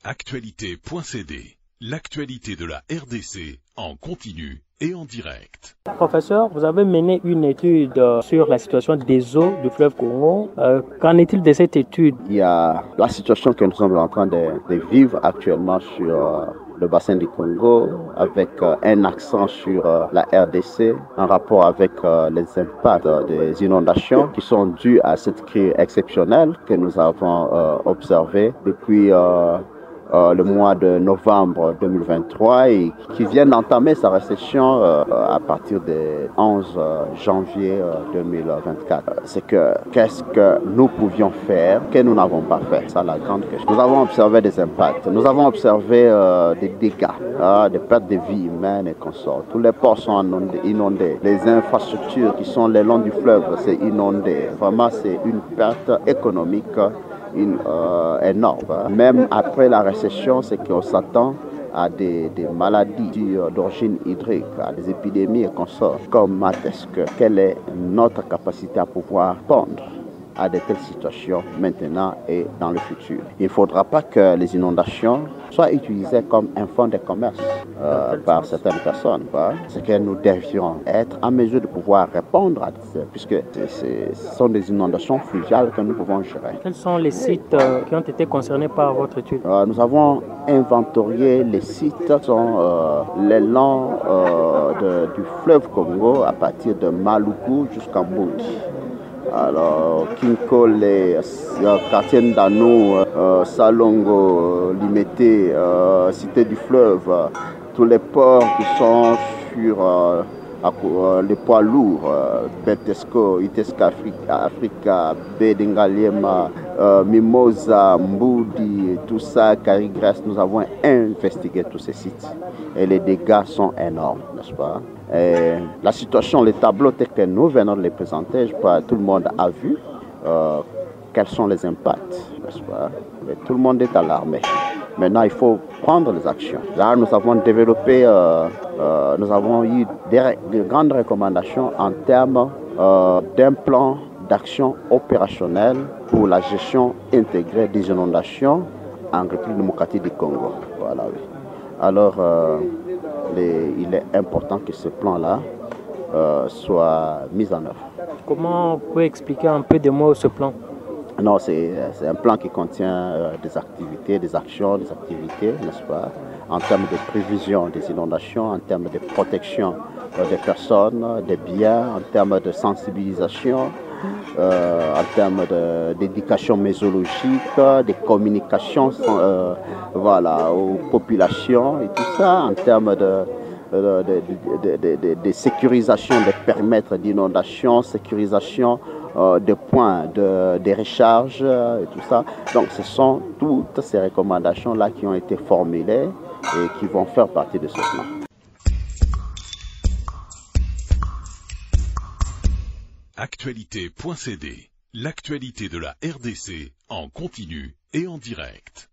Actualité.cd, l'actualité de la RDC en continu et en direct. Professeur, vous avez mené une étude sur la situation des eaux du fleuve Congo. Qu'en est-il de cette étude? Il y a la situation que nous sommes en train de vivre actuellement sur le bassin du Congo, avec un accent sur la RDC en rapport avec les impacts des inondations qui sont dus à cette crise exceptionnelle que nous avons observée depuis le mois de novembre 2023 et qui vient d'entamer sa récession à partir du 11 janvier 2024. C'est que qu'est-ce que nous pouvions faire que nous n'avons pas fait? C'est la grande question. Nous avons observé des impacts, nous avons observé des dégâts, des pertes de vie humaines et consorts. Tous les ports sont inondés, les infrastructures qui sont le long du fleuve, c'est inondé. Vraiment, c'est une perte économique énorme. Même après la récession, c'est qu'on s'attend à des maladies d'origine hydrique, à des épidémies et consorts. Comment est-ce que, quelle est notre capacité à pouvoir répondre à de telles situations maintenant et dans le futur? Il ne faudra pas que les inondations soient utilisées comme un fonds de commerce par certaines personnes. C'est que nous devions être en mesure de pouvoir répondre à ça, puisque ce sont des inondations fluviales que nous pouvons gérer. Quels sont les sites qui ont été concernés par votre étude? Nous avons inventorié les sites qui sont le long du fleuve Congo, à partir de Maluku jusqu'à Mboundi. Alors, Kinkole, quartier Ndano, Salongo, Limité, Cité du Fleuve, tous les ports qui sont sur les poids lourds, Betesco, Iteska Africa, Bedengaliema, Mimosa, Mboudi, tout ça, Carigres, nous avons investigué tous ces sites et les dégâts sont énormes, n'est-ce pas? Et la situation, les tableaux tels que nous venons de les présenter, je crois que tout le monde a vu quels sont les impacts, n'est-ce pas? Et tout le monde est alarmé. Maintenant, il faut prendre les actions. Là, nous avons développé, nous avons eu des grandes recommandations en termes d'un plan d'action opérationnelle pour la gestion intégrée des inondations en République démocratique du Congo. Voilà, oui. Alors, il est important que ce plan-là soit mis en œuvre. Comment vous pouvez expliquer un peu de mots ce plan? Non, c'est un plan qui contient des activités, des actions, des activités, n'est-ce pas, en termes de prévision des inondations, en termes de protection des personnes, des biens, en termes de sensibilisation, en termes d'éducation mésologique, de communication voilà, aux populations et tout ça, en termes de sécurisation des périmètres d'inondation, sécurisation des points de recharge et tout ça. Donc ce sont toutes ces recommandations-là qui ont été formulées et qui vont faire partie de ce plan. Actualité.cd, l'actualité de la RDC en continu et en direct.